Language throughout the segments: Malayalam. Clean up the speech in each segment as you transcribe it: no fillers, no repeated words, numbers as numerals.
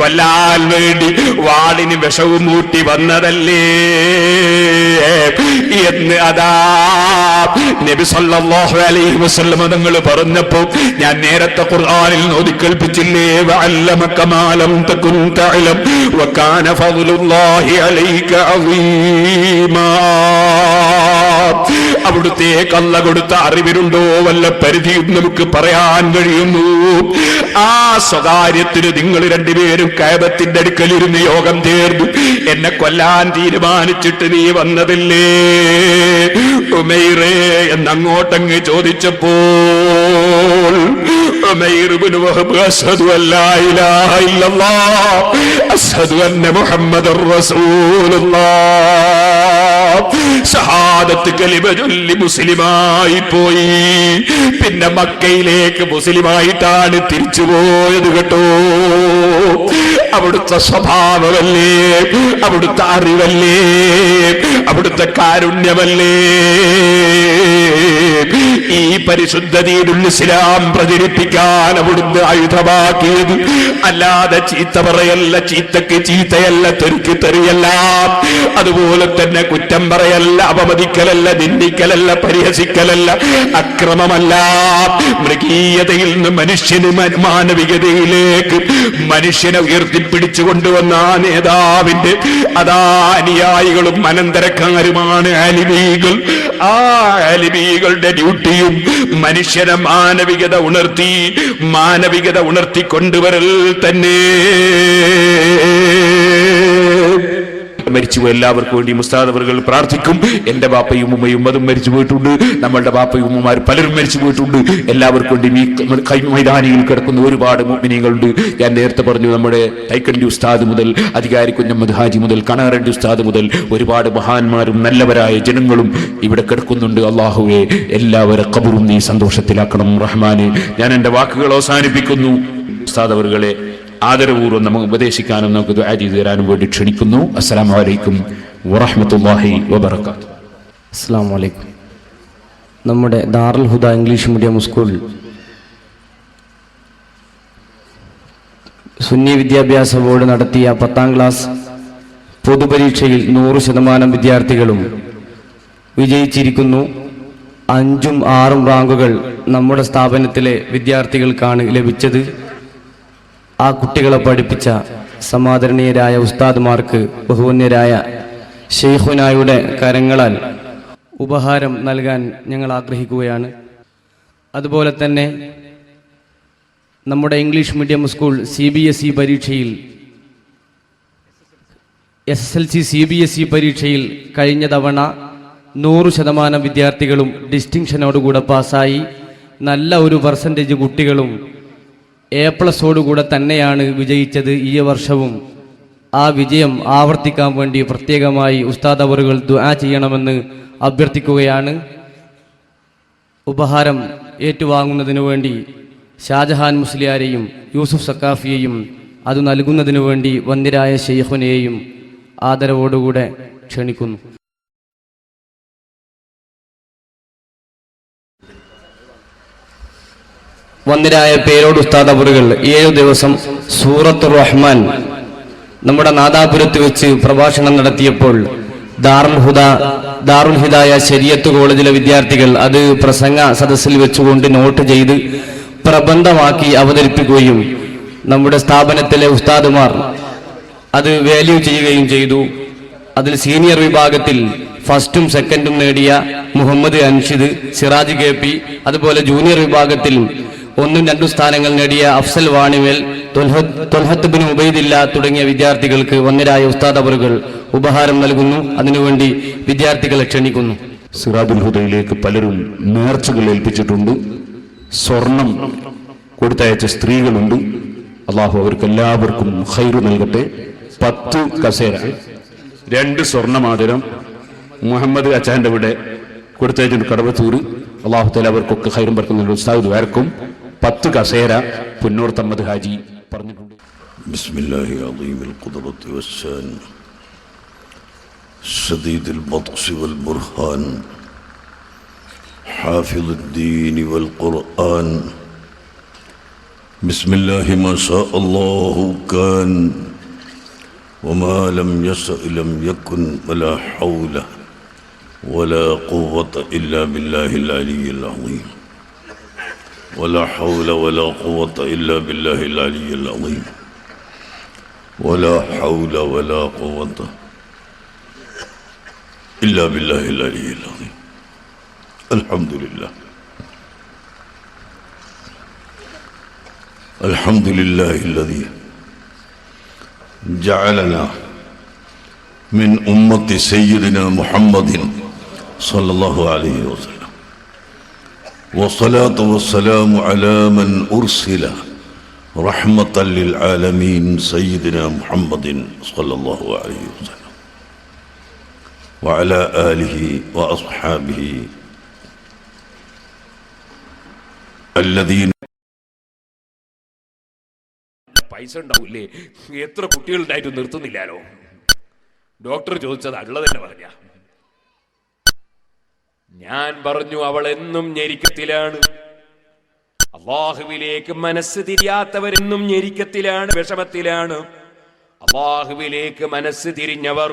കൊല്ലാൻ വേണ്ടി വാളിന് വിഷവും മൂട്ടി വന്നതല്ലേ എന്ന് അതാ നബി സല്ലല്ലാഹു അലൈഹി വസല്ലം തങ്ങൾ പറഞ്ഞപ്പോ ഞാൻ നേരത്തെ ഖുർആനിൽ ഓതിക്കേൾപ്പിച്ചില്ലേ വഅല്ലമക മാ ലം തകുൻ തഅലം വകാന ഫദ്ലുല്ലാഹി അലൈക അസീമാ. അവിടുത്തേക്ക് അല്ലാഹു കൊടുത്ത അറിവിനുണ്ടോ വല്ല പരിധിയും നമുക്ക് പറയാൻ കഴിയുന്നു? ആ സ്വകാര്യത്തിന് നിങ്ങൾ രണ്ടുപേരും കഅബത്തിന്റെ അടുക്കലിരുന്ന് യോഗം ചേർന്നു എന്നെ കൊല്ലാൻ തീരുമാനിച്ചിട്ട് നീ വന്നതില്ലേ ഉമൈറേ എന്നങ്ങോട്ടങ്ങ് ചോദിച്ചപ്പോൾ ഉമൈർ ഇബ്നു വഹബ് അശ്ഹദു അല്ലാ ഇലാഹ ഇല്ലല്ലാഹ് അശ്ഹദു അന്ന മുഹമ്മദർ റസൂലുള്ളാഹ് ഷഹാദത്ത് കലിമ ചൊല്ലി മുസ്ലിമായി പോയി. പിന്നെ മക്കയിലേക്ക് മുസ്ലിമായിട്ടാണ് തിരിച്ചുപോയത് കേട്ടോ. അവിടുത്തെ സ്വഭാവമല്ലേ, അവിടുത്തെ അറിവല്ലേ, അവിടുത്തെ കാരുണ്യമല്ലേ ഈ പരിശുദ്ധ ദീനുൽ ഇസ്ലാം പ്രചരിപ്പിക്കാൻ അവിടുന്ന് ആയുധമാക്കിയത്. അല്ലാതെ ചീത്ത പറയല്ല, ചീത്തക്ക് ചീത്തയല്ല, തെറിക്ക് തെറിയല്ല, അതുപോലെ തന്നെ കുറ്റം പറയല്ല, അപമതിക്കലല്ല, നിന്ദിക്കലല്ല, പരിഹസിക്കലല്ല, അക്രമമല്ല. മൃഗീയതയിൽ നിന്ന് മനുഷ്യന് മാനവികതയിലേക്ക് മനുഷ്യനെ ഉയർത്തിപ്പിടിച്ചു കൊണ്ടുവന്ന ആ നേതാവിന്റെ അതാ അനുയായികളും അനന്തരക്കാരുമാണ് ആലിമീകൾ. ആ ആലിമീകളുടെ ഡ്യൂട്ടിയും മനുഷ്യനെ മാനവികത ഉണർത്തിക്കൊണ്ടുവരൽ തന്നെ. മരിച്ചുപോയി എല്ലാവർക്കും വേണ്ടി ഉസ്താദ് അവറുകൾ പ്രാർത്ഥിക്കും. എന്റെ ബാപ്പയും ഉമ്മയും അതും മരിച്ചു പോയിട്ടുണ്ട്. നമ്മളുടെ ബാപ്പയും ഉമ്മമാർ പലരും മരിച്ചു പോയിട്ടുണ്ട്. എല്ലാവർക്കും വേണ്ടി ഈ മൈതാനിയിൽ കിടക്കുന്ന ഒരുപാട് മുഅ്മിനീങ്ങളുണ്ട്. ഞാൻ നേരത്തെ പറഞ്ഞു, നമ്മുടെ തൈക്കണ്ടി ഉസ്താദ് മുതൽ അധികാരി കുഞ്ഞമ്മദ് ഹാജി മുതൽ കണാറണ്ടി ഉസ്താദ് മുതൽ ഒരുപാട് മഹാന്മാരും നല്ലവരായ ജനങ്ങളും ഇവിടെ കിടക്കുന്നുണ്ട്. അള്ളാഹുവേ, എല്ലാവരും ഖബറും നീ സന്തോഷത്തിലാക്കണം റഹ്മാനെ. ഞാൻ എന്റെ വാക്കുകൾ അവസാനിപ്പിക്കുന്നു. ഉസ്താദ് അവറുകളെ ആദരപൂർവ്വം നമുക്ക് ഉപദേശിക്കാനും നമുക്ക് ദുആ ചെയ്തു തരാനും വേണ്ടി ക്ഷണിക്കുന്നു. അസ്സലാമു അലൈക്കും വറഹ്മത്തുള്ളാഹി വബറകാതുഹു. അസ്സലാമു അലൈക്കും. നമ്മുടെ ദാറുൽ ഹുദ ഇംഗ്ലീഷ് മീഡിയം സ്കൂൾ സുന്നി വിദ്യാഭ്യാസ ബോർഡ് നടത്തിയ 10ാം ക്ലാസ് പൊതുപരീക്ഷയിൽ 100% വിദ്യാർത്ഥികളും വിജയിച്ചിരിക്കുന്നു. 5ഉം 6ഉം റാങ്കുകൾ നമ്മുടെ സ്ഥാപനത്തിലെ വിദ്യാർത്ഥികൾക്കാണ് ലഭിച്ചത്. ആ കുട്ടികളെ പഠിപ്പിച്ച സമാദരണീയരായ ഉസ്താദുമാർക്ക് ബഹുവന്യരായ ശൈഖുനായുടെ കരങ്ങളാൽ ഉപഹാരം നൽകാൻ ഞങ്ങൾ ആഗ്രഹിക്കുകയാണ്. അതുപോലെ തന്നെ നമ്മുടെ ഇംഗ്ലീഷ് മീഡിയം സ്കൂൾ CBSE പരീക്ഷയിൽ SSLC CBSE പരീക്ഷയിൽ കഴിഞ്ഞ തവണ 100% വിദ്യാർത്ഥികളും ഡിസ്റ്റിങ്ഷനോടുകൂടെ പാസ്സായി. നല്ല ഒരു പെർസെൻറ്റേജ് കുട്ടികളും A+ഓടുകൂടെ തന്നെയാണ് വിജയിച്ചത്. ഈ വർഷവും ആ വിജയം ആവർത്തിക്കാൻ വേണ്ടി പ്രത്യേകമായി ഉസ്താദ് അവറുകൾ ദുആ ചെയ്യണമെന്ന് അഭ്യർത്ഥിക്കുകയാണ്. ഉപഹാരം ഏറ്റുവാങ്ങുന്നതിനു വേണ്ടി ഷാജഹാൻ മുസ്ലിയാരെയും യൂസുഫ് സക്കാഫിയെയും അത് നൽകുന്നതിനു വേണ്ടി വന്യരായ ശൈഖുനെയും ആദരവോടുകൂടെ ക്ഷണിക്കുന്നു. വന്യരായ പേരോട് ഉസ്താദ് അവറുകൾ 7 ദിവസം സൂറത്തുർ റഹ്മാൻ നമ്മുടെ നാദാപുരത്ത് വെച്ച് പ്രഭാഷണം നടത്തിയപ്പോൾ ദാറുൽ ഹിദായ ശരിയത്ത് കോളേജിലെ വിദ്യാർത്ഥികൾ അത് പ്രസംഗ സദസ്സിൽ വെച്ചുകൊണ്ട് നോട്ട് ചെയ്ത് പ്രബന്ധമാക്കി അവതരിപ്പിക്കുകയും നമ്മുടെ സ്ഥാപനത്തിലെ ഉസ്താദുമാർ അത് വാല്യൂ ചെയ്യുകയും ചെയ്തു. അതിൽ സീനിയർ വിഭാഗത്തിൽ ഫസ്റ്റും സെക്കൻഡും നേടിയ മുഹമ്മദ് അൻഷിദ്, സിറാജ് KP, അതുപോലെ ജൂനിയർ വിഭാഗത്തിൽ 1ഉം 2ഉം സ്ഥാനങ്ങൾ നേടിയ അഫ്സൽ വാണിവേൽ, തൊൽഹത്ത് ബിൻ ഉബൈദില്ല തുടങ്ങിയ വിദ്യാർത്ഥികൾക്ക് വന്യരായ ഉസ്താദ് അവറുകൾ ഉപഹാരം നൽകുന്നു. അതിനുവേണ്ടി വിദ്യാർത്ഥികളെ ക്ഷണിക്കുന്നു. സിറാജുൽ ഹുദയിലേക്ക് പലരും നേർച്ചകൾ ഏൽപ്പിച്ചിട്ടുണ്ട്. സ്വർണം കൊടുത്തയച്ച സ്ത്രീകളുണ്ട്. അള്ളാഹു അവർക്ക് എല്ലാവർക്കും ഖൈർ നൽകട്ടെ. 10 കസേര, 2 സ്വർണ്ണമാതിരം മുഹമ്മദ് അച്ചാന്റെ ഇവിടെ കൊടുത്തയച്ചിട്ട് കടവത്തൂർ. അള്ളാഹു തആല അവർക്കൊക്കെ ഖൈറും ബർക്കത്തും ഉസ്താദ് വരക്കും. 10 കസേര പുന്നൂർ തമ്മദ് ഹാജി പറഞ്ഞിട്ടുണ്ട്. ബിസ്മില്ലാഹി അദീമിൽ ഖുദ്റത്തി വസ്സാൻ ശദീദുൽ ബത്ശ് വൽ ബുർഹാൻ ഹാഫിദുദ്ദീൻ വൽ ഖുർആൻ بسم الله ما شاء الله كان وما لم يشأ لم يكن ولا حول ولا قوة إلا بالله العلي العظيم ولا حول ولا قوة إلا بالله العلي العظيم ولا حول ولا قوة إلا بالله العلي العظيم. الحمد لله الحمد لله الذي جعلنا من أمة سيدنا محمد صلى الله عليه وسلم، والصلاة والسلام على من أرسل رحمة للعالمين سيدنا محمد صلى الله عليه وسلم وعلى آله وأصحابه الذين പൈസ ഉണ്ടാവില്ലേ? എത്ര കുട്ടികളുണ്ടായിട്ട് നിർത്തുന്നില്ലാലോ? ഡോക്ടർ ചോദിച്ചത് ഉള്ളത് തന്നെ പറഞ്ഞ. ഞാൻ പറഞ്ഞു അവൾ എന്നും ഞെരുക്കത്തിലാണ്. അല്ലാഹുവിലേക്ക് മനസ്സ് തിരിയാത്തവരെന്നും ഞെരുക്കത്തിലാണ്, വിഷമത്തിലാണ്. അല്ലാഹുവിലേക്ക് മനസ്സ് തിരിഞ്ഞവർ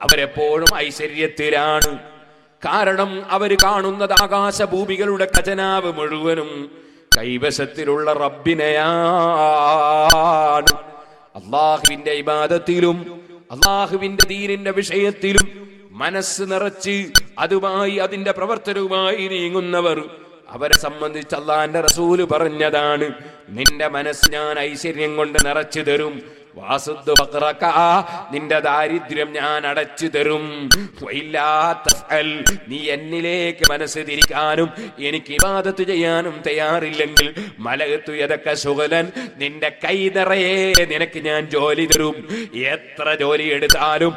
അവരെപ്പോഴും ഐശ്വര്യത്തിലാണ്. കാരണം അവർ കാണുന്നത് ആകാശഭൂമികളുടെ ഖജനാവ് മുഴുവനും കൈവശത്തിലുള്ള റബ്ബിനെയാണ്. അള്ളാഹുവിന്റെ ഇബാദത്തിലും അള്ളാഹുവിന്റെ ദീനിന്റെ വിഷയത്തിലും മനസ്സ് നിറച്ച് അതുമായി അതിന്റെ പ്രവർത്തനവുമായി നീങ്ങുന്നവർ, അവരെ സംബന്ധിച്ച് അള്ളാന്റെ റസൂല് പറഞ്ഞതാണ്, നിന്റെ മനസ്സ് ഞാൻ ഐശ്വര്യം കൊണ്ട് നിറച്ചു തരും. നിന്റെ ദാരിദ്ര്യം ഞാൻ അടച്ചു തരും. നീ എന്നിലേക്ക് മനസ്സ് തിരിക്കാനും എനിക്ക് ഇബാദത്ത് ചെയ്യാനും തയ്യാറില്ലെങ്കിൽ മലകത്തു യദക ശുഗലൻ, നിന്റെ കൈ നിറയെ നിനക്ക് ഞാൻ ജോലി തരും. എത്ര ജോലി എടുത്താലും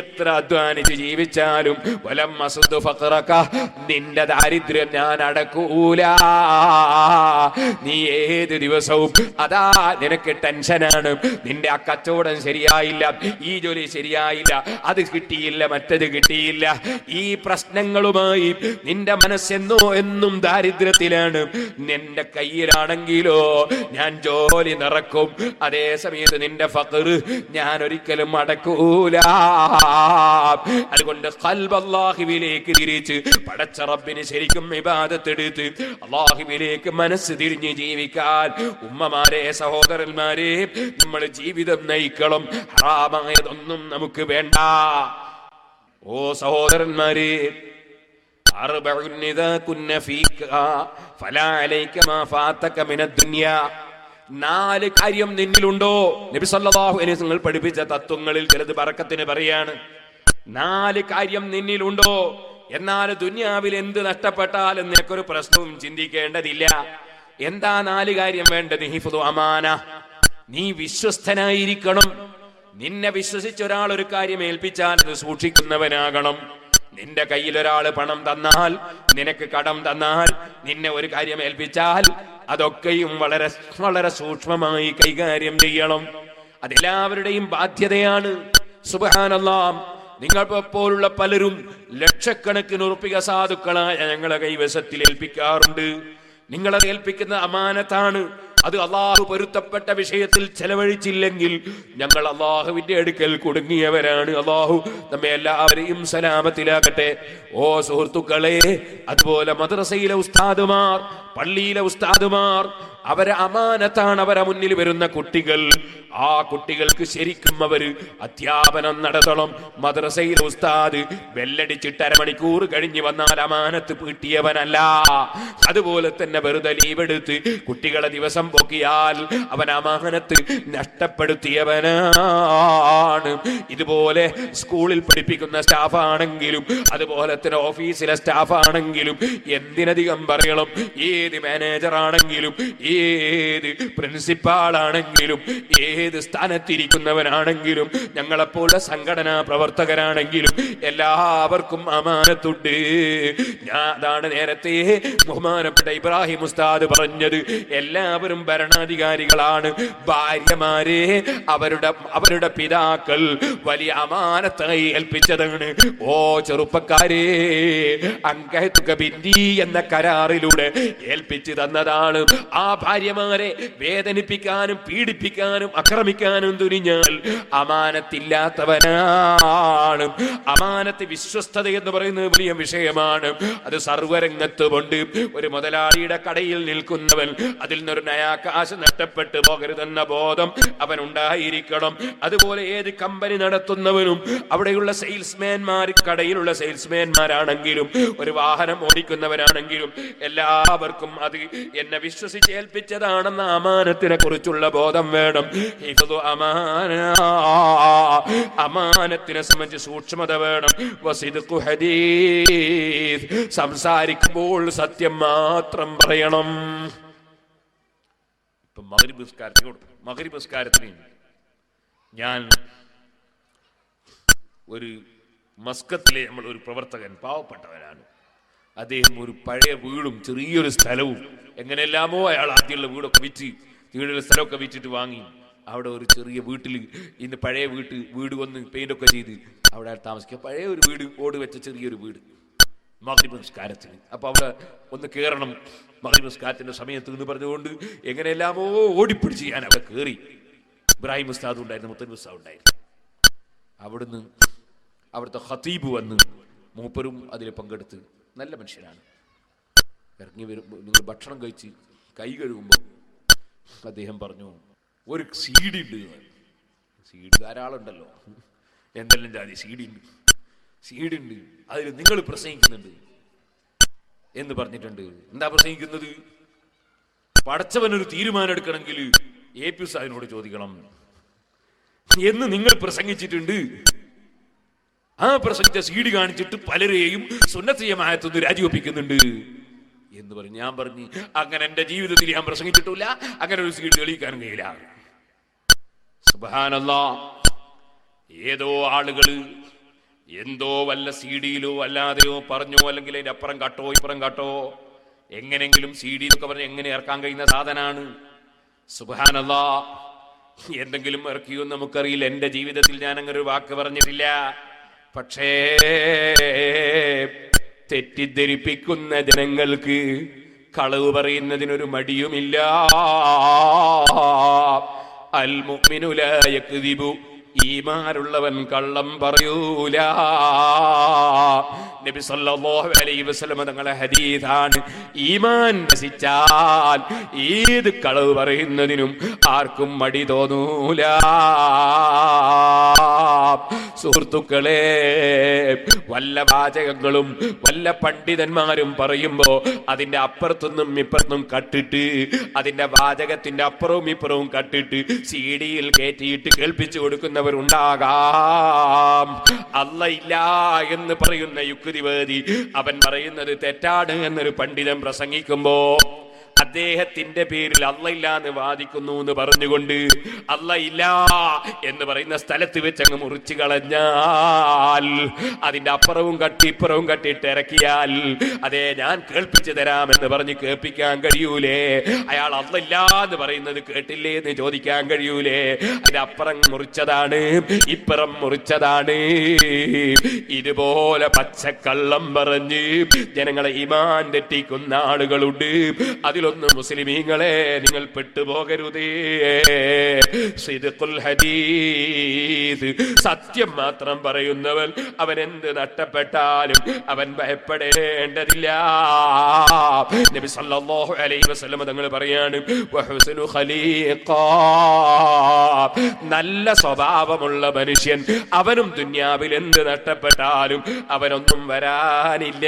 എത്ര അധ്വാനിച്ച് ജീവിച്ചാലും വലം അസുദ് ഫഖറക, നിന്റെ ദാരിദ്ര്യം ഞാൻ അടക്കൂല. നീ ഏത് ദിവസവും അതാ നിനക്ക് ടെൻഷനാണ്, നിന്റെ കച്ചവടം ശരിയായില്ല, ഈ ജോലി ശരിയായില്ല, അത് കിട്ടിയില്ല, മറ്റത് കിട്ടിയില്ല. ഈ പ്രശ്നങ്ങളുമായി നിന്റെ മനസ്സെന്നോ എന്നും ദാരിദ്ര്യത്തിലാണ്. നിന്റെ കയ്യിലാണെങ്കിലോ ഞാൻ ജോലി നിറക്കും. അതേ സമയത്ത് നിന്റെ ഫഖർ ഞാൻ ഒരിക്കലും അടക്കൂല. അതുകൊണ്ട് ഖൽബ് അല്ലാഹുവിലേക്ക് തിരിച്ച് പടച്ച റബ്ബിന് ശരിക്കും ഇബാദത്ത് എടുത്ത് അല്ലാഹുവിലേക്ക് മനസ്സ് തിരിഞ്ഞ് ജീവിക്കാൻ ഉമ്മമാരെ, സഹോദരന്മാരെ, നമ്മൾ ജീവിതം നയിക്കണം. ഹറാമായതൊന്നും നമുക്ക് വേണ്ട. ഓ സഹോദരന്മാരെ, നാല് കാര്യം നിന്നിലുണ്ടോ? നബി സല്ലല്ലാഹു അലൈഹി വസല്ലം പഠിപ്പിച്ച തത്വങ്ങളിൽ ചിലത് ബറക്കത്തിന് പറയാണ്. നാല് കാര്യം നിന്നിലുണ്ടോ? എന്നാൽ ദുനിയാവിൽ എന്ത് നഷ്ടപ്പെട്ടാലും നിനക്കൊരു പ്രശ്നവും ചിന്തിക്കേണ്ടതില്ല. എന്താ നാല് കാര്യം വേണ്ടത്? ഹിഫ്ദു അമാന, നീ വിശ്വസ്തനായിരിക്കണം. നിന്നെ വിശ്വസിച്ച ഒരാൾ ഒരു കാര്യം ഏൽപ്പിച്ചാൽ അത് സൂക്ഷിക്കുന്നവനാകണം. നിന്റെ കയ്യിൽ ഒരാൾ പണം തന്നാൽ, നിനക്ക് കടം തന്നാൽ, നിന്നെ ഒരു കാര്യം ഏൽപ്പിച്ചാൽ അതൊക്കെയും വളരെ വളരെ സൂക്ഷ്മമായി കൈകാര്യം ചെയ്യണം. അതെല്ലാവരുടെയും ബാധ്യതയാണ്. സുബ്ഹാനല്ലാഹ്, നിങ്ങളെപ്പോലുള്ള പലരും ലക്ഷക്കണക്കിന് ഉറുപ്പിക സാധുക്കളായ ഞങ്ങളെ കൈവശത്തിൽ ഏൽപ്പിക്കാറുണ്ട്. നിങ്ങളെ ഏൽപ്പിക്കുന്ന അമാനത്താണ്. അത് അള്ളാഹു പൊരുത്തപ്പെട്ട വിഷയത്തിൽ ചെലവഴിച്ചില്ലെങ്കിൽ ഞങ്ങൾ അള്ളാഹുവിന്റെ അടുക്കൽ കുടുങ്ങിയവരാണ്. അള്ളാഹു നമ്മെ എല്ലാവരെയും സലാമത്തിലാക്കട്ടെ. ഓ സുഹൃത്തുക്കളെ, അതുപോലെ മദ്രസയിലെ ഉസ്താദുമാർ, പള്ളിയിലെ ഉസ്താദുമാർ, അവരെ അമാനത്താണ്. അവരെ മുന്നിൽ വരുന്ന കുട്ടികൾ, ആ കുട്ടികൾക്ക് ശരിക്കും അവര് അധ്യാപനം നടത്തണം. മദ്രസയിലെ ഉസ്താദ് ബെല്ലടിച്ചിട്ട് അരമണിക്കൂർ കഴിഞ്ഞ് വന്നാൽ അമാനത്ത് വീട്ടിയവനല്ല. അതുപോലെ തന്നെ വെറുതെ ലീവെടുത്ത് കുട്ടികളെ ദിവസം പോക്കിയാൽ അവൻ അമാനത്ത് നഷ്ടപ്പെടുത്തിയവനാണ്. ഇതുപോലെ സ്കൂളിൽ പഠിപ്പിക്കുന്ന സ്റ്റാഫാണെങ്കിലും അതുപോലെ തന്നെ ഓഫീസിലെ സ്റ്റാഫാണെങ്കിലും എന്തിനധികം പറയണം, ഏത് മാനേജർ ആണെങ്കിലും ഏത് പ്രിൻസിപ്പാളാണെങ്കിലും ഏത് സ്ഥാനത്തിരിക്കുന്നവനാണെങ്കിലും ഞങ്ങളെപ്പോലെ സംഘടനാ പ്രവർത്തകരാണെങ്കിലും എല്ലാവർക്കും അമാനത്തുണ്ട്. അതാണ് നേരത്തെ ബഹുമാനപ്പെട്ട ഇബ്രാഹിം ഉസ്താദ് പറഞ്ഞത്. എല്ലാവരും ഭരണാധികാരികളാണ്. ഭാര്യമാരെ അവരുടെ പിതാക്കൾ വലിയ അമാനത്തായി ഏൽപ്പിച്ചതാണ്. ഓ ചെറുപ്പക്കാരെ, അങ്കഹത്തുക ബിന്ദി എന്ന കരാറിലൂടെ ഏൽപ്പിച്ചു തന്നതാണ്. ആ ഭാര്യമാരെ വേദനിപ്പിക്കാനും പീഡിപ്പിക്കാനും ആക്രമിക്കാനും തുനിഞ്ഞാൽ അമാനത്തില്ലാത്തവനാണ്. അമാനത്ത് വിശ്വസ്തത എന്ന് പറയുന്നത് വലിയ വിഷയമാണ്. അത് സർവരംഗത്തുമുണ്ട്. ഒരു മുതലാളിയുടെ കടയിൽ നിൽക്കുന്നവൻ അതിൽ നിന്നൊരു നയാകാശ് നഷ്ടപ്പെട്ടു പോകരുതെന്ന ബോധം അവൻ ഉണ്ടായിരിക്കണം. അതുപോലെ ഏത് കമ്പനി നടത്തുന്നവനും അവിടെയുള്ള സെയിൽസ്മാൻമാർ, കടയിലുള്ള സെയിൽസ്മാൻമാരാണെങ്കിലും ഒരു വാഹനം ഓടിക്കുന്നവരാണെങ്കിലും എല്ലാവർക്കും അത് എന്നെ വിശ്വസിച്ച് ഏൽപ്പിച്ചതാണെന്ന അമാനത്തിനെ കുറിച്ചുള്ള ബോധം വേണം. അമാനത്തിനെ സംബന്ധിച്ച് സൂക്ഷ്മത വേണം. വസിദ്ഖു ഹദീസ്, സംസാരിക്കുമ്പോൾ സത്യം മാത്രം പറയണം. ഇപ്പൊ മഗ്രിബ് നിസ്കാരത്തിന് ഞാൻ ഒരു മസ്കത്തിലെ നമ്മൾ ഒരു പ്രവർത്തകൻ, പാവപ്പെട്ടവനാണ് അദ്ദേഹം, ഒരു പഴയ വീടും ചെറിയൊരു സ്ഥലവും എങ്ങനെയെല്ലാമോ അയാൾ ആദ്യമുള്ള വീടൊക്കെ വിറ്റ്, വീടുള്ള സ്ഥലമൊക്കെ വിറ്റിട്ട് വാങ്ങി അവിടെ ഒരു ചെറിയ വീട്ടിൽ ഇന്ന് പഴയ വീട് വന്ന് പെയിന്റൊക്കെ ചെയ്ത് അവിടെ താമസിക്കുക. പഴയ ഒരു വീട്, ഓട് വെച്ച ചെറിയൊരു വീട്, മഗ്രിബ് നിസ്കാരത്തിന്. അപ്പൊ അവിടെ ഒന്ന് കയറണം മഗ്രിബ് നിസ്കാരത്തിന്റെ സമയത്ത് എന്ന് പറഞ്ഞുകൊണ്ട് എങ്ങനെയെല്ലാമോ ഓടിപ്പിടിച്ച് ഞാൻ അവിടെ കയറി. ഇബ്രാഹിം ഉസ്താദ് ഉണ്ടായിരുന്നു, മുത്തൻ ഉസ്താദ് ഉണ്ടായിരുന്നു. അവിടുന്ന് അവിടുത്തെ ഖതീബ് വന്ന് മൂപ്പരും അതിൽ പങ്കെടുത്ത്, നല്ല മനുഷ്യനാണ്. ഇറങ്ങി വരുമ്പോൾ നിങ്ങൾ ഭക്ഷണം കഴിച്ച് കൈ കഴുകുമ്പോൾ അദ്ദേഹം പറഞ്ഞു, ഒരു CD ഉണ്ട്. CD ധാരാളമുണ്ടല്ലോ, എന്തെല്ലാം ജാതി CD ഉണ്ട്, അതിൽ നിങ്ങൾ പ്രസംഗിക്കുന്നുണ്ട് എന്ന് പറഞ്ഞിട്ടുണ്ട്. എന്താ പ്രസംഗിക്കുന്നത്? പടച്ചവനൊരു തീരുമാനം എടുക്കണമെങ്കിൽ AP സാഹിനോട് ചോദിക്കണം എന്ന് നിങ്ങൾ പ്രസംഗിച്ചിട്ടുണ്ട്. ആ പ്രസംഗിച്ച CD കാണിച്ചിട്ട് പലരെയും സുന്നത്ത് ജമാഅത്ത് രാജിവെപ്പിക്കുന്നുണ്ട് എന്ന് പറഞ്ഞു. ഞാൻ പറഞ്ഞു, അങ്ങനെ എന്റെ ജീവിതത്തിൽ ഞാൻ പ്രസംഗിച്ചിട്ടില്ല, അങ്ങനെ ഒരു CD തെളിയിക്കാനും കഴിയില്ല. സുബ്ഹാനല്ലാഹ്, ഏതോ ആളുകള് എന്തോ വല്ല CD-യിലോ അല്ലാതെയോ പറഞ്ഞോ, അല്ലെങ്കിൽ അതിന്റെ അപ്പുറം കട്ടോ ഇപ്പുറം കട്ടോ, എങ്ങനെങ്കിലും CD എന്നൊക്കെ പറഞ്ഞ് എങ്ങനെ ഇറക്കാൻ കഴിയുന്ന സാധനമാണ്. സുബ്ഹാനല്ലാഹ്, എന്തെങ്കിലും ഇറക്കിയോ നമുക്കറിയില്ല. എന്റെ ജീവിതത്തിൽ ഞാൻ അങ്ങനെ ഒരു വാക്ക് പറഞ്ഞിട്ടില്ല. പക്ഷേ തെറ്റിദ്ധരിപ്പിക്കുന്ന ജനങ്ങൾക്ക് കളവ് പറയുന്നതിനൊരു മടിയുമില്ല. അൽ മുഅ്മിനു ലാ യക്ദിബു, ഈമാനുള്ളവൻ കള്ളം പറയൂല. നബി സല്ലല്ലാഹു അലൈഹി വസല്ലം തങ്ങളുടെ ഹദീസാണ്, ഈമാൻ നശിച്ചാൽ ഏത് കളവ് പറയുന്നതിനും ആർക്കും മടി തോന്നൂല. സുഹൃത്തുക്കളെ, വല്ല വാചകങ്ങളും വല്ല പണ്ഡിതന്മാരും പറയുമ്പോ അതിന്റെ അപ്പുറത്തുനിന്നും ഇപ്പുറത്തും കട്ടിട്ട്, അതിന്റെ വാചകത്തിന്റെ അപ്പുറവും ഇപ്പുറവും കട്ടിട്ട് CD-യിൽ കയറ്റിയിട്ട് കേൾപ്പിച്ചു കൊടുക്കുന്നവരുണ്ടാകാം. അല്ല ഇല്ല എന്ന് പറയുന്ന യുക്തിവാദി അവൻ പറയുന്നത് തെറ്റാണ് എന്നൊരു പണ്ഡിതൻ പ്രസംഗിക്കുമ്പോ അദ്ദേഹത്തിന്റെ പേരിൽ അല്ല ഇല്ല എന്ന് വാദിക്കുന്നു എന്ന് പറഞ്ഞുകൊണ്ട് അല്ല ഇല്ല എന്ന് പറയുന്ന സ്ഥലത്ത് വെച്ച് അങ്ങ് മുറിച്ചു കളഞ്ഞാൽ, അതിന്റെ അപ്പുറവും കട്ടി ഇപ്പുറവും കട്ടിയിട്ട് ഇറക്കിയാൽ, അതെ ഞാൻ കേൾപ്പിച്ചു തരാമെന്ന് പറഞ്ഞ് കേൾപ്പിക്കാൻ കഴിയൂലേ? അയാൾ അല്ല ഇല്ല എന്ന് പറയുന്നത് കേട്ടില്ലേ എന്ന് ചോദിക്കാൻ കഴിയൂലേ? അതിന്റെ അപ്പുറം മുറിച്ചതാണ്, ഇപ്പുറം മുറിച്ചതാണ്. ഇതുപോലെ പച്ചക്കള്ളം പറഞ്ഞ് ജനങ്ങളെ ഈമാൻ തെറ്റിക്കുന്ന ആളുകളുണ്ട്. അതിലൊന്നും മുസ്ലിമീങ്ങളെ നിങ്ങൾ പെട്ടുപോകരുതേ. സിദ്ഖുൽ ഹദീസ്, സത്യം മാത്രം പറയുന്നവൻ അവൻ എന്ത് നഷ്ടപ്പെട്ടാലും അവൻ ഭയപ്പെടേണ്ടതില്ല. നബി സല്ലല്ലാഹു അലൈഹി വസല്ലം തങ്ങൾ പറയാണ്, വഹുസ്നു ഖലീഖ, നല്ല സ്വഭാവമുള്ള മനുഷ്യൻ അവനും ദുനിയാവിൽ എന്ത് നഷ്ടപ്പെട്ടാലും അവനൊന്നും വരാനില്ല.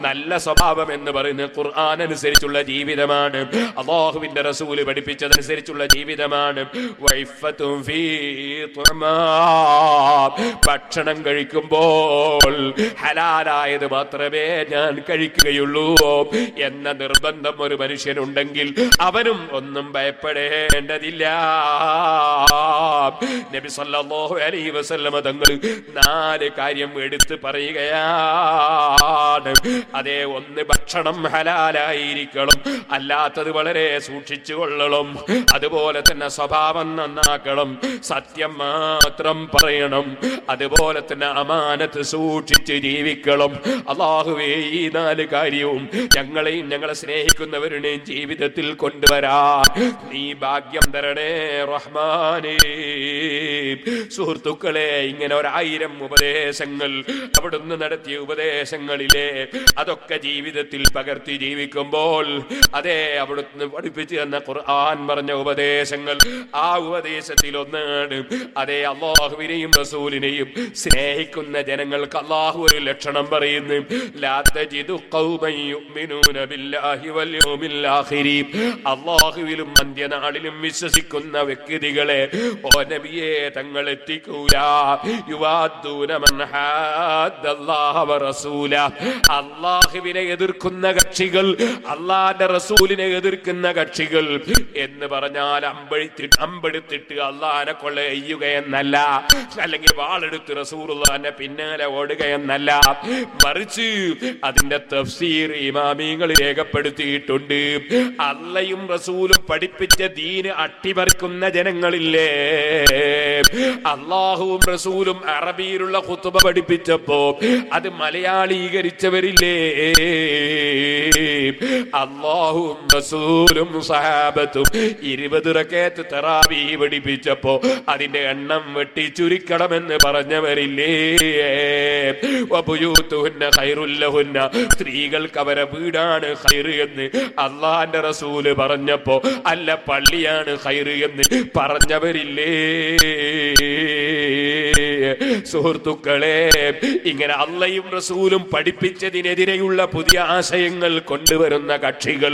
നല്ല സ്വഭാവം എന്ന് പറയുന്നത് ഖുർആൻ അനുസരിച്ചുള്ള ജീവിതമാണ്, അല്ലാഹുവിന്റെ റസൂല് പഠിപ്പിച്ചതനുസരിച്ചുള്ള ജീവിതമാണ്. ഭക്ഷണം കഴിക്കുമ്പോൾ ഹലാലായത് മാത്രമേ ഞാൻ കഴിക്കുകയുള്ളൂ എന്ന നിർബന്ധം ഒരു മനുഷ്യനുണ്ടെങ്കിൽ അവനും ഒന്നും ഭയപ്പെടേണ്ടതില്ല. നബി സല്ലല്ലാഹു അലൈഹി വസല്ലമ തങ്ങൾ 4 കാര്യം എടുത്ത് പറയുകയാണ്. അതേ, 1 ഭക്ഷണം ഹലാലായിരിക്കണം, അല്ലാത്തത് വളരെ സൂക്ഷിച്ചു കൊള്ളണം. അതുപോലെ തന്നെ സ്വഭാവം നന്നാക്കണം, സത്യം മാത്രം പറയണം. അതുപോലെ തന്നെ അമാനത്ത് സൂക്ഷിച്ച് ജീവിക്കണം. അല്ലാഹുവേ, ഈ 4 കാര്യവും ഞങ്ങളെയും ഞങ്ങളെ സ്നേഹിക്കുന്നവരുടെയും ജീവിതത്തിൽ കൊണ്ടുവരാൻ നീ ഭാഗ്യം തരണേ റഹ്മാനേ. സുഹൃത്തുക്കളെ, ഇങ്ങനെ 1000 ഉപദേശങ്ങൾ അവിടുന്ന് നടത്തിയ ഉപദേശങ്ങളിലെ അതൊക്കെ ജീവിതത്തിൽ പകർത്തി ജീവിക്കുമ്പോൾ, അതേ അവിടുന്ന് പഠിപ്പിച്ചു തന്ന ഖുർആൻ പറഞ്ഞ ഉപദേശങ്ങൾ, ആ ഉപദേശത്തിൽ ഒന്നാണ് അതേ അല്ലാഹുവിനെയും റസൂലിനെയും സ്നേഹിക്കുന്ന ജനങ്ങൾക്ക് അല്ലാഹു ഒരു ലക്ഷണം പറയുന്നു. ലാ തജിദു ഖൗമൻ യുഅ്മിനൂന ബില്ലാഹി വൽ യൗമിൽ ആഖിരി. അല്ലാഹുവിലും അന്ത്യനാളിലും വിശ്വസിക്കുന്ന വ്യക്തികളെ ഓ നബിയെ തങ്ങൾ എത്തിക്കൂല. യുവാദ്ദൂന മൻ ഹാദ്ദല്ലാഹ വ റസൂല. അല്ലാഹുവിനെ എതിർക്കുന്ന കക്ഷികൾ, അല്ലാഹുവിന്റെ റസൂലിനെ എതിർക്കുന്ന കക്ഷികൾ എന്ന് പറഞ്ഞാൽ അമ്പെടുത്തിട്ട് അല്ലാഹനെ കൊള്ളയുകയെന്നല്ല, അല്ലെങ്കിൽ വാളെടുത്ത് റസൂലുള്ളാഹിന്റെ പിന്നാലെ ഓടുകയെന്നല്ല. മറിച്ച് അതിന്റെ തഫ്സീർ ഇമാമികൾ രേഖപ്പെടുത്തിയിട്ടുണ്ട്. അള്ളയും റസൂലും പഠിപ്പിച്ച ദീന് അട്ടിമറിക്കുന്ന ജനങ്ങളില്ലേ, അല്ലാഹുവും റസൂലും അറബിയിലുള്ള ഖുതുബ പഠിപ്പിച്ചപ്പോ അത് മലയാളീകരിച്ചവരില്ലേ, അല്ലാഹുവും റസൂലും സഹാബത്തും 20 റകഅത്ത് തറാവീഹ് പഠിപ്പിച്ചപ്പോ അതിന്റെ എണ്ണം വെട്ടി ചുരുക്കണമെന്ന് പറഞ്ഞവരില്ലേ. വബുയൂതുഹുന്ന ഖൈറുൽ ലഹുന്ന. സ്ത്രീകൾക്ക് അവരെ വീടാണ് ഖൈറ് എന്ന് അല്ലാഹുവിന്റെ റസൂല് പറഞ്ഞപ്പോ അല്ല പള്ളിയാണ് ഖൈറ് എന്ന് പറഞ്ഞവരില്ലേ. സുഹൃത്തുക്കളെ, ഇങ്ങനെ അള്ളയും റസൂലും പഠിപ്പിച്ചതിനെതിരെയുള്ള പുതിയ ആശയങ്ങൾ കൊണ്ടുവരുന്ന കക്ഷികൾ,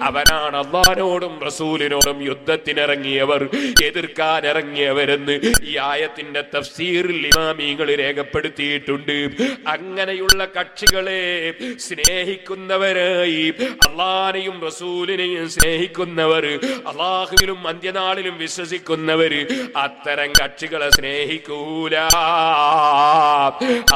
അവരാണ് അള്ളാഹിനോടും റസൂലിനോടും യുദ്ധത്തിനിറങ്ങിയവർ, എതിർക്കാൻ ഇറങ്ങിയവരെന്ന് ഈ ആയത്തിന്റെ തഫ്സീറിൽ ഇമാമികൾ രേഖപ്പെടുത്തിയിട്ടുണ്ട്. അങ്ങനെയുള്ള കക്ഷികളെ സ്നേഹിക്കുന്നവരായി, അള്ളാഹിനെയും റസൂലിനെയും സ്നേഹിക്കുന്നവർ, അള്ളാഹുവിലും അന്ത്യനാളിലും വിശ്വസിക്കുന്നവർ, അത്തരം കക്ഷികളെ സ്നേഹിക്കൂല.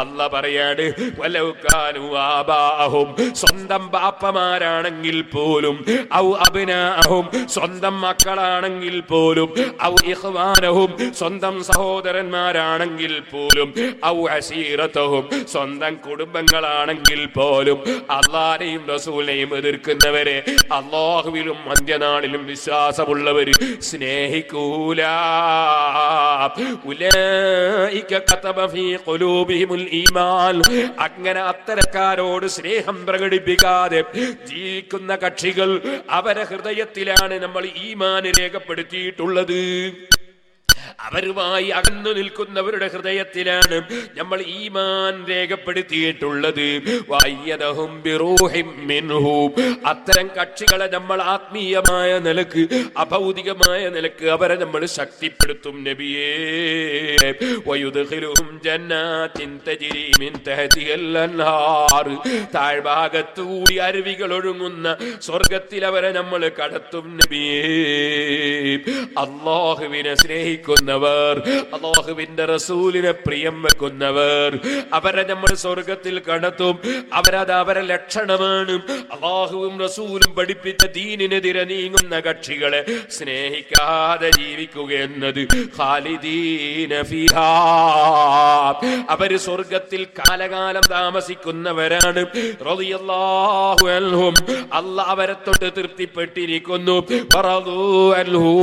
അല്ലാഹ് പറയാണ്, വലൗ കാനൂ ആബാഅഹും. സ്വന്തം ബാപ്പമാരാണെങ്കിൽ പോലും, ഔ അബ്നാഅഹും, സ്വന്തം മക്കളാണെങ്കിൽ പോലും, ഔ ഇഖ്വാനഹും, സ്വന്തം സഹോദരന്മാരാണെങ്കിൽ പോലും, ഔ അശീറതഹും, സ്വന്തം കുടുംബങ്ങളാണെങ്കിൽ പോലും, അല്ലാഹുവിനെയും റസൂലിനെയും എതിർക്കുന്നവരെ, അല്ലാഹുവിലും അന്ത്യനാളിലും വിശ്വാസമുള്ളവർ സ്നേഹിക്കൂല. ഉലൈക കതബ ഫീ ഖുലൂബിഹിമുൽ ഈമാൻ. അങ്ങനെ അത്തരക്കാരോട് സ്നേഹം പ്രകടിപ്പിക്കാതെ ജീവിക്കുന്ന കക്ഷികൾ, അവരെ ഹൃദയത്തിലാണ് നമ്മൾ ഈമാൻ രേഖപ്പെടുത്തിയിട്ടുള്ളത്. അവരുമായി അകന്നു നിൽക്കുന്നവരുടെ ഹൃദയത്തിലാണ് നമ്മൾ ഈമാൻ രേഖപ്പെടുത്തിയിട്ടുള്ളത്. വയ്യദഹും ബിറൂഹിം മിൻഹു. അത്തരം കക്ഷികളെ നമ്മൾ ആത്മീയമായ നിലക്ക്, അഭൗതികമായ നിലക്ക് അവരെ നമ്മൾ ശക്തിപ്പെടുത്തും നബിയേ. വയുദ്ഖിലുഹും ജന്നാത്തിൻ തജ്രി മിൻ തഹ്തിഹൽ അൻഹാർ. താഴ്ഭാഗത്തുകൂടി അരുവികൾ ഒഴുകുന്ന സ്വർഗത്തിൽ അവരെ നമ്മൾ കടത്തും നബിയേ. അല്ലാഹുവിനെ സ്നേഹിക്കുന്നവർ, അല്ലാഹുവിന്റെ റസൂലിനെ പ്രിയം വെക്കുന്നവർ, അവരെ നമ്മൾ സ്വർഗത്തിൽ കടത്തും. അവരെ ലക്ഷണമാണ്. അല്ലാഹുവും റസൂലും പഠിപ്പിച്ച ദീനിനെതിരെ നീങ്ങുന്ന കക്ഷികളെ സ്നേഹിക്കാതെ ജീവിക്കുക എന്നത് ഖാലിദീന ഫീഹാ. അവര് സ്വർഗത്തിൽ കാലകാലം താമസിക്കുന്നവരാണ്. റളിയല്ലാഹു അൻഹും. അല്ലാഹ് അവരെ തൊട്ട് തൃപ്തിപ്പെട്ടിരിക്കുന്നു. വറദൂ അൻഹു.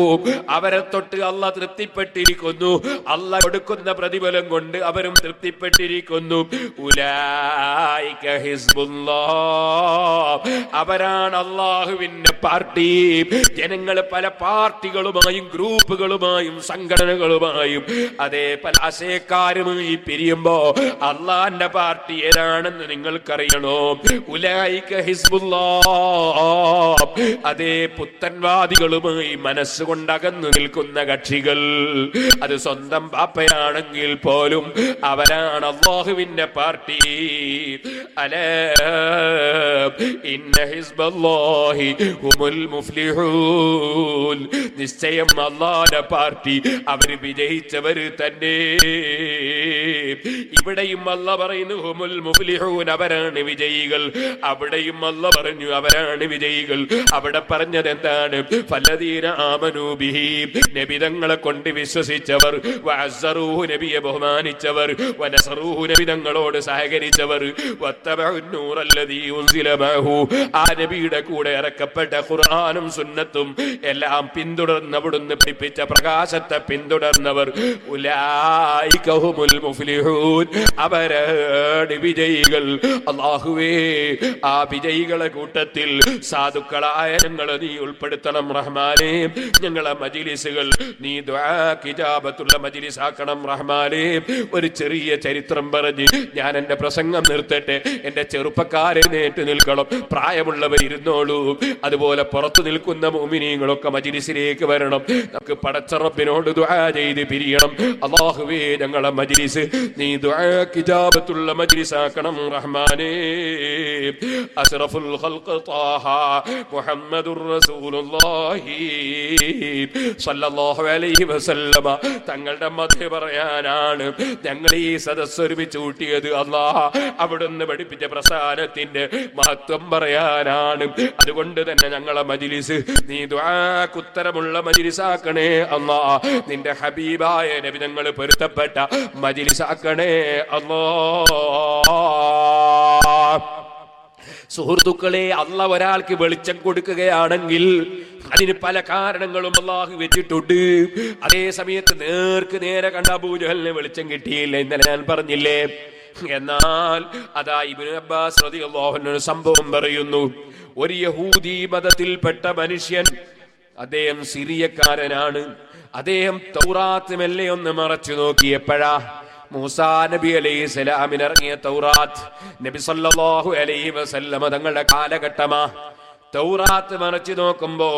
അവരെ തൊട്ട് അല്ലാഹ് തൃപ്തിപ്പെട്ടിരിക്കുന്നു. അല്ലാഹ് കൊടുക്കുന്ന പ്രതിഫലം കൊണ്ട് അവരും തൃപ്തിപ്പെട്ടിരിക്കുന്നു. ഉലൈക ഹിസ്ബുല്ലാഹ്. അവരാണ് അല്ലാഹുവിന്റെ പാർട്ടി. ജനങ്ങൾ പല പാർട്ടികളുമായും ഗ്രൂപ്പുകളുമായും സംഘടനകളുമായും അതേ പല ആശയക്കാരുമായി പിരിയുമ്പോ അള്ളാന്റെ പാർട്ടി ഏതാണെന്ന് നിങ്ങൾക്കറിയണോ? ഉലൈക ഹിസ്ബുല്ലാഹ്. അതേ പുത്തൻവാദികളുമായി മനസ്സുകൊണ്ടകന്നു നിൽക്കുന്ന കക്ഷികൾ, അത് സ്വന്തം ബാപ്പയാണെങ്കിൽ പോലും അവരാണ് അല്ലാഹുവിന്റെ പാർട്ടി. അലാ ഇന്ന ഹിസ്ബല്ലാഹി ഹുമുൽ മുഫ്ലിഹൂൻ. നിശ്ചയം അല്ലാഹുവിന്റെ പാർട്ടി അവര് വിജയിച്ചവർ തന്നെ. ഇവിടെയും അല്ലാഹ് പറയുന്നു ഹുമുൽ മുഫ്ലിഹൂൻ, അവരാണ് വിജയികൾ. അവിടെയും അല്ലാഹ് പറഞ്ഞു അവരാണ് വിജയികൾ. അവിടെ പറഞ്ഞത് എന്താണ്? ഫല്ലദീന ആമനൂ ബിഹി, നബി തങ്ങളെ കൊണ്ട് വിശ്വസിച്ചവർ, വഅസ്സറൂഹു, നബിയെ ബഹുമാനിച്ചവർ, വനസറൂഹു, നബി തങ്ങളോട് സഹകരിച്ചവർ, വത്തബഉൻ നൂറല്ലദീ ഉൻസില മഅഹു, ആ നബിയുടെ കൂടെ ഇറക്കപ്പെട്ട ഖുർആനും സുന്നത്തും എല്ലാം പിന്തുടർന്ന് അവിടുന്ന് പഠിപ്പിച്ച പ്രകാശത്തെ പിന്തുടർന്നവർ, ഉലൈക ഹുമുൽ മുഫ്ലിഹൂൻ, അവരാണ് വിജയികൾ. അല്ലാഹുവേ, ആ വിജയികളെ കൂട്ടത്തിൽ സാധുക്കളായ ഞങ്ങളെ നീ ഉൾപ്പെടുത്തണം റഹ്മാനേ. ഞങ്ങളെ മജ്ലിസുകൾ നീ ദുആക്ക് ഇജാബത്തുള്ള മജ്ലിസാക്കണം റഹ്മാനേ. ഒരു ചെറിയ ചരിത്രം പറഞ്ഞ് ഞാൻ എന്റെ പ്രസംഗം നിർത്തട്ടെ. എന്റെ ചെറുപ്പക്കാരെ നേറ്റ് നിൽക്കണം, പ്രായമുള്ളവർ ഇരുന്നോളൂ. അതുപോലെ പുറത്തു നിൽക്കുന്ന മുഅ്മിനീങ്ങളൊക്കെ മജ്ലിസിലേക്ക് വരണം. നമുക്ക് പടച്ച റബ്ബിനോട് ദുആ ചെയ്ത് പിരിയണം. അല്ലാഹുവേ, ഞങ്ങളെ മജ്ലിസ് നീ ദുആക്ക് ഇജാബത്തുള്ള മജ്ലിസാക്കണം റഹ്മാനേ. അസ്റഫുൽ ഖൽഖ് ത്വാഹ മുഹമ്മദുർ റസൂലുള്ളാഹി സ്വല്ലല്ലാഹു അലൈഹി വസല്ലമ തങ്ങളുടെ മധ്യ പറയാനാണ് ഞങ്ങൾ ഈ സദസ്സ് ഒരുമിച്ച് കൂട്ടിയത്. അല്ലാഹ് അവിടുന്ന് പഠിപ്പിച്ച പ്രസ്ഥാനത്തിന്റെ മഹത്വം പറയാനാണ്. അതുകൊണ്ട് തന്നെ ഞങ്ങളെ മജ്ലിസ് നീ ദുആക്ക് ഉത്തരമുള്ള മജ്ലിസാക്കണേ അല്ലാഹ്. നിന്റെ ഹബീബായ നബി തങ്ങൾ പൊരുത്തപ്പെട്ട മജ്ലിസാക്കണേ അല്ലാഹ്. സുഹൃത്തുക്കളെ, അല്ലാഹ് ഒരാൾക്ക് വെളിച്ചം കൊടുക്കുകയാണെങ്കിൽ അതിന് പല കാരണങ്ങളും അല്ലാഹു വെച്ചിട്ടുണ്ട്. അതേ സമയത്ത് നേർക്ക് നേരെ കണ്ട അബൂജഹലിന് വെളിച്ചം കിട്ടിയില്ല, ഇന്നലെ ഞാൻ പറഞ്ഞില്ലേ. എന്നാൽ അതാ ഇബ്നു അബ്ബാസ് റളിയല്ലാഹു അൻഹു സംഭവം പറയുന്നു. ഒരു യഹൂദി മതത്തിൽപ്പെട്ട മനുഷ്യൻ, അദ്ദേഹം സിറിയക്കാരനാണ്. അദ്ദേഹം തൗറാത്ത് മെല്ലെ ഒന്ന് മറച്ചു നോക്കിയപ്പോഴാ മൂസാ നബി അലൈഹിസ്സലാമിന് ഇറങ്ങിയ തൗറാത്ത്, നബി സല്ലല്ലാഹു അലൈഹി വസല്ലമ തങ്ങളുടെ കാലഘട്ടമാ. തൗറാത്ത് മറച്ചു നോക്കുമ്പോ